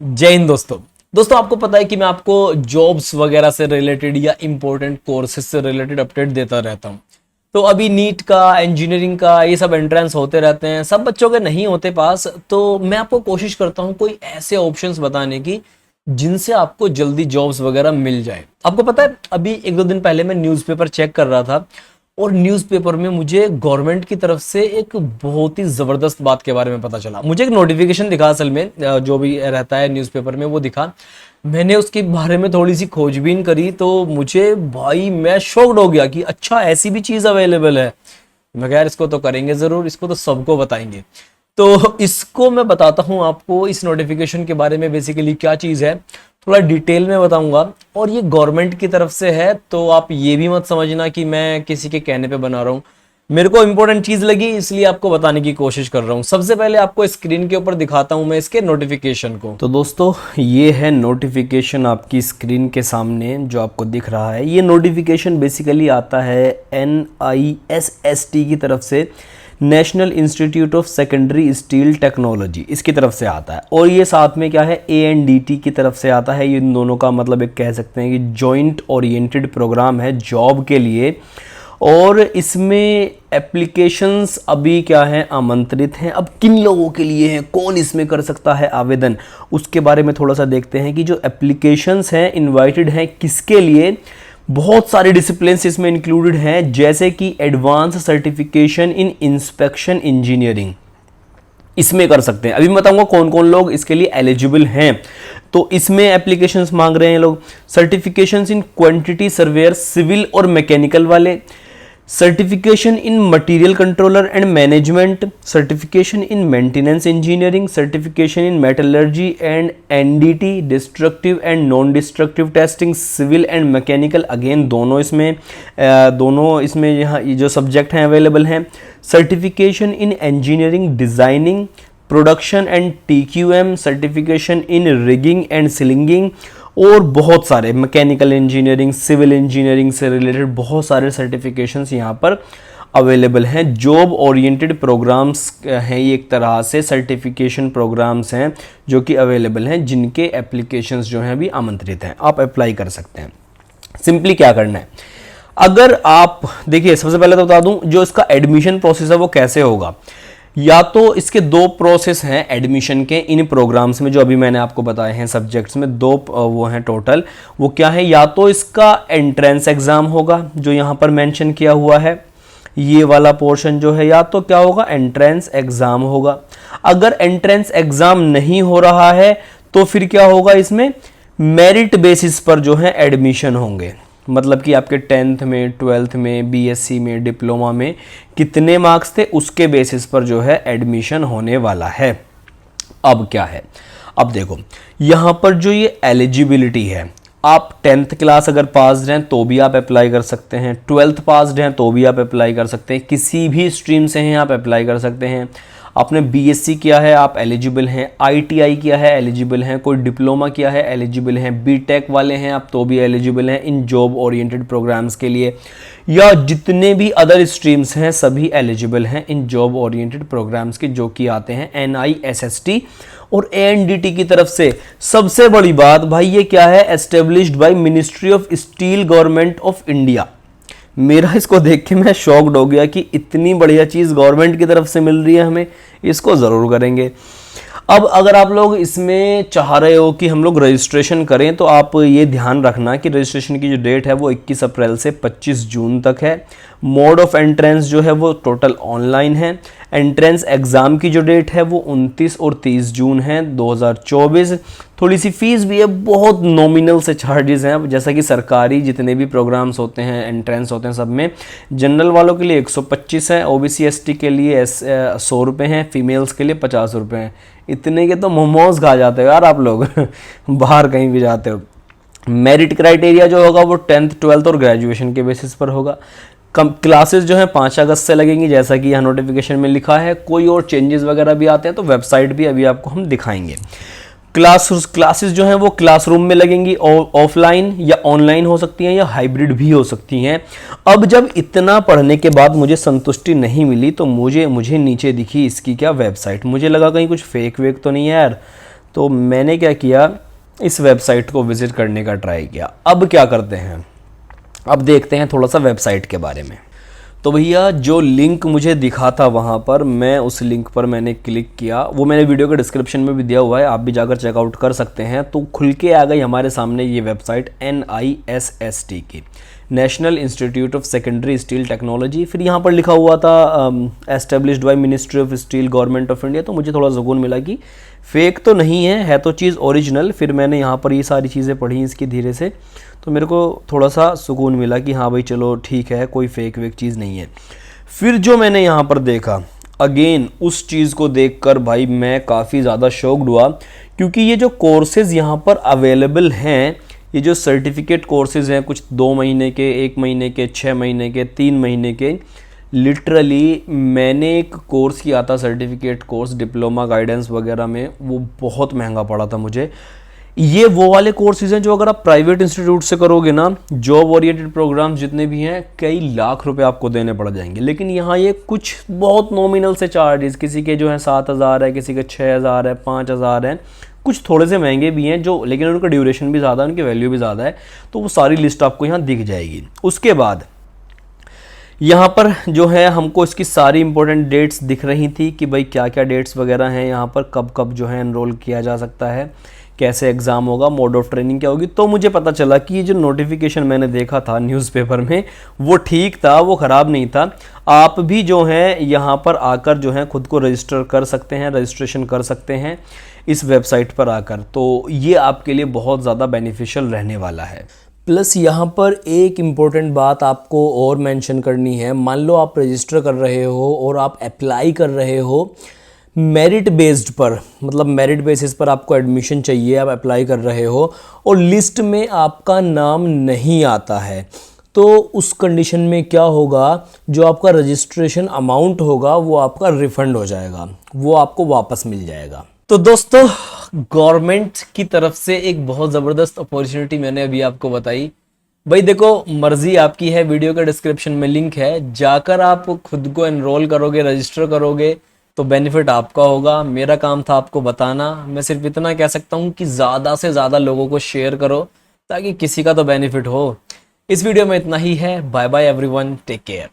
जय हिंद दोस्तों आपको पता है कि मैं आपको जॉब्स वगैरह से रिलेटेड या इंपॉर्टेंट कोर्सेज से रिलेटेड अपडेट देता रहता हूं। तो अभी नीट का, इंजीनियरिंग का ये सब एंट्रेंस होते रहते हैं, सब बच्चों के नहीं होते पास। तो मैं आपको कोशिश करता हूं कोई ऐसे ऑप्शंस बताने की जिनसे आपको जल्दी जॉब्स वगैरह मिल जाए। आपको पता है अभी एक दो दिन पहले मैं न्यूज़पेपर चेक कर रहा था और न्यूज़पेपर में मुझे गवर्नमेंट की तरफ से एक बहुत ही ज़बरदस्त बात के बारे में पता चला। मुझे एक नोटिफिकेशन दिखा, असल में जो भी रहता है न्यूज़पेपर में वो दिखा। मैंने उसके बारे में थोड़ी सी खोजबीन करी तो मुझे भाई मैं शॉक्ड हो गया कि अच्छा ऐसी भी चीज़ अवेलेबल है। मैं कहा यार इसको तो करेंगे ज़रूर, इसको तो सबको बताएंगे। तो इसको मैं बताता हूँ आपको इस नोटिफिकेशन के बारे में बेसिकली क्या चीज़ है, थोड़ा डिटेल में बताऊंगा। और ये गवर्नमेंट की तरफ से है तो आप ये भी मत समझना कि मैं किसी के कहने पे बना रहा हूँ। मेरे को इंपॉर्टेंट चीज़ लगी इसलिए आपको बताने की कोशिश कर रहा हूँ। सबसे पहले आपको स्क्रीन के ऊपर दिखाता हूँ मैं इसके नोटिफिकेशन को। तो दोस्तों ये है नोटिफिकेशन आपकी स्क्रीन के सामने जो आपको दिख रहा है। ये नोटिफिकेशन बेसिकली आता है NISST की तरफ से, national institute of secondary steel technology, इसकी तरफ से आता है। और ये साथ में क्या है, ANDT की तरफ से आता है। ये इन दोनों का मतलब एक कह सकते हैं कि जॉइंट ओरिएंटेड प्रोग्राम है जॉब के लिए। और इसमें एप्लीकेशंस अभी क्या है, आमंत्रित हैं। अब किन लोगों के लिए हैं, कौन इसमें कर सकता है आवेदन, उसके बारे में थोड़ा सा देखते हैं कि जो एप्लीकेशंस हैं इनवाइटेड हैं किसके लिए। बहुत सारे डिसिप्लिन्स इसमें इंक्लूडेड हैं, जैसे कि एडवांस सर्टिफिकेशन इन इंस्पेक्शन इंजीनियरिंग, इसमें कर सकते हैं। अभी मैं बताऊंगा कौन कौन लोग इसके लिए एलिजिबल हैं। तो इसमें एप्लीकेशंस मांग रहे हैं लोग, certifications in quantity surveyor civil और मैकेनिकल वाले, certification in material controller and management, certification in maintenance engineering, certification in metallurgy and NDT destructive and non destructive testing civil and mechanical, again दोनों इसमें यहाँ ये जो सब्जेक्ट हैं available हैं। Certification in engineering designing production and TQM, certification in rigging and slinging, और बहुत सारे मैकेनिकल इंजीनियरिंग, सिविल इंजीनियरिंग से रिलेटेड बहुत सारे सर्टिफिकेशंस यहाँ पर अवेलेबल हैं। जॉब ओरिएंटेड प्रोग्राम्स हैं ये, एक तरह से सर्टिफिकेशन प्रोग्राम्स हैं जो कि अवेलेबल हैं, जिनके एप्लीकेशंस जो हैं अभी आमंत्रित हैं, आप अप्लाई कर सकते हैं। सिंपली क्या करना है, अगर आप देखिए, सबसे पहले तो बता दूं जो इसका एडमिशन प्रोसेस है वो कैसे होगा। या तो इसके दो प्रोसेस हैं एडमिशन के इन प्रोग्राम्स में, जो अभी मैंने आपको बताए हैं सब्जेक्ट्स में, दो वो हैं टोटल। वो क्या है, या तो इसका एंट्रेंस एग्जाम होगा जो यहाँ पर मेंशन किया हुआ है, ये वाला पोर्शन जो है, या तो क्या होगा, एंट्रेंस एग्जाम होगा। अगर एंट्रेंस एग्जाम नहीं हो रहा है तो फिर क्या होगा, इसमें मेरिट बेसिस पर जो है एडमिशन होंगे। मतलब कि आपके 10th में, 12th में, BSc में, डिप्लोमा में कितने मार्क्स थे उसके बेसिस पर जो है एडमिशन होने वाला है। अब क्या है, अब देखो यहाँ पर जो ये एलिजिबिलिटी है, आप 10th क्लास अगर पास हैं तो भी आप अप्लाई कर सकते हैं, 12th पास हैं तो भी आप अप्लाई कर सकते हैं, किसी भी स्ट्रीम से हैं आप अप्लाई कर सकते हैं। आपने BSc किया है आप एलिजिबल हैं, ITI किया है एलिजिबल हैं, कोई डिप्लोमा किया है एलिजिबल हैं, BTech वाले हैं आप तो भी एलिजिबल हैं इन जॉब ओरिएंटेड प्रोग्राम्स के लिए, या जितने भी अदर स्ट्रीम्स हैं सभी एलिजिबल हैं इन जॉब ओरिएंटेड प्रोग्राम्स के, जो कि आते हैं NISST और ANDT की तरफ से। सबसे बड़ी बात भाई ये क्या है, established by ministry of steel government of India. मेरा इसको देख के मैं शॉक्ड हो गया कि इतनी बढ़िया चीज़ गवर्नमेंट की तरफ से मिल रही है हमें, इसको ज़रूर करेंगे। अब अगर आप लोग इसमें चाह रहे हो कि हम लोग रजिस्ट्रेशन करें तो आप ये ध्यान रखना कि रजिस्ट्रेशन की जो डेट है वो 21 अप्रैल से 25 जून तक है। मोड ऑफ एंट्रेंस जो है वो टोटल ऑनलाइन है। एंट्रेंस एग्ज़ाम की जो डेट है वो 29 और 30 जून है 2024। थोड़ी सी फीस भी है, बहुत नॉमिनल से चार्जेस हैं, जैसा कि सरकारी जितने भी प्रोग्राम्स होते हैं, एंट्रेंस होते हैं, सब में जनरल वालों के लिए 125 है, OBC ST के लिए 100 रुपये हैं, फीमेल्स के लिए 50 रुपये हैं। इतने के तो मोमोज खा जाते हो यार आप लोग बाहर कहीं भी जाते हो। मेरिट क्राइटेरिया जो होगा वो 10th 12th और ग्रेजुएशन के बेसिस पर होगा। क्लासेस जो हैं 5 अगस्त से लगेंगी, जैसा कि यहाँ नोटिफिकेशन में लिखा है। कोई और चेंजेस वगैरह भी आते हैं तो वेबसाइट भी अभी आपको हम दिखाएंगे। क्लासेस जो हैं वो क्लासरूम में लगेंगी, ऑफलाइन या ऑनलाइन हो सकती हैं या हाइब्रिड भी हो सकती हैं। अब जब इतना पढ़ने के बाद मुझे संतुष्टि नहीं मिली तो मुझे नीचे दिखी इसकी क्या वेबसाइट, मुझे लगा कहीं कुछ फेक वेक तो नहीं है यार, तो मैंने क्या किया, इस वेबसाइट को विजिट करने का ट्राई किया। अब क्या करते हैं, अब देखते हैं थोड़ा सा वेबसाइट के बारे में। तो भैया जो लिंक मुझे दिखा था वहाँ पर, मैं उस लिंक पर मैंने क्लिक किया। वो मैंने वीडियो के डिस्क्रिप्शन में भी दिया हुआ है, आप भी जाकर चेकआउट कर सकते हैं। तो खुल के आ गई हमारे सामने ये वेबसाइट NISST की, national institute of secondary steel technology. फिर यहाँ पर लिखा हुआ था established by ministry of steel government of India. तो मुझे थोड़ा सुकून मिला कि फेक तो नहीं है तो चीज़ ओरिजिनल। फिर मैंने यहाँ पर ये सारी चीज़ें पढ़ी इसकी धीरे से, तो मेरे को थोड़ा सा सुकून मिला कि हाँ भाई चलो ठीक है, कोई फेक वेक चीज़ नहीं है। फिर जो मैंने यहाँ पर देखा, अगेन उस चीज़ को देखकर भाई मैं काफ़ी ज़्यादा शॉक्ड हुआ, क्योंकि ये जो कोर्सेज़ यहाँ पर अवेलेबल हैं, ये जो सर्टिफिकेट कोर्सेज़ हैं, कुछ 2 महीने के, 1 महीने के, 6 महीने के, 3 महीने के, लिटरली मैंने एक कोर्स किया था, सर्टिफिकेट कोर्स डिप्लोमा गाइडेंस वगैरह में, वो बहुत महंगा पड़ा था मुझे। ये वो वाले कोर्सेज हैं जो अगर आप प्राइवेट इंस्टीट्यूट से करोगे ना, जॉब ओरिएंटेड प्रोग्राम्स जितने भी हैं, कई लाख रुपए आपको देने पड़ जाएंगे। लेकिन यहाँ ये कुछ बहुत नॉमिनल से चार्जेस, किसी के जो है 7,000 है, किसी के 6,000 है, 5,000 है, कुछ थोड़े से महंगे भी हैं जो, लेकिन उनका ड्यूरेशन भी ज़्यादा है, उनकी वैल्यू भी ज़्यादा है। तो वो सारी लिस्ट आपको यहाँ दिख जाएगी। उसके बाद यहाँ पर जो है हमको इसकी सारी इंपॉर्टेंट डेट्स दिख रही थी कि भाई क्या क्या डेट्स वगैरह हैं यहाँ पर, कब कब जो है एनरोल किया जा सकता है, कैसे एग्ज़ाम होगा, मोड ऑफ ट्रेनिंग क्या होगी। तो मुझे पता चला कि ये जो नोटिफिकेशन मैंने देखा था न्यूज़पेपर में, वो ठीक था, वो ख़राब नहीं था। आप भी जो है यहाँ पर आकर जो है खुद को रजिस्टर कर सकते हैं, रजिस्ट्रेशन कर सकते हैं इस वेबसाइट पर आकर। तो ये आपके लिए बहुत ज़्यादा बेनिफिशियल रहने वाला है। प्लस यहाँ पर एक इम्पॉर्टेंट बात आपको और मेंशन करनी है। मान लो आप रजिस्टर कर रहे हो और आप अप्लाई कर रहे हो मेरिट बेस्ड पर, मतलब मेरिट बेसिस पर आपको एडमिशन चाहिए, आप अप्लाई कर रहे हो और लिस्ट में आपका नाम नहीं आता है, तो उस कंडीशन में क्या होगा, जो आपका रजिस्ट्रेशन अमाउंट होगा वो आपका रिफंड हो जाएगा, वो आपको वापस मिल जाएगा। तो दोस्तों गवर्नमेंट की तरफ से एक बहुत ज़बरदस्त अपॉर्चुनिटी मैंने अभी आपको बताई। भाई देखो, मर्जी आपकी है, वीडियो के डिस्क्रिप्शन में लिंक है, जाकर आप खुद को एनरोल करोगे, रजिस्टर करोगे तो बेनिफिट आपका होगा। मेरा काम था आपको बताना। मैं सिर्फ इतना कह सकता हूँ कि ज़्यादा से ज़्यादा लोगों को शेयर करो ताकि किसी का तो बेनिफिट हो। इस वीडियो में इतना ही है। Bye bye everyone, take care.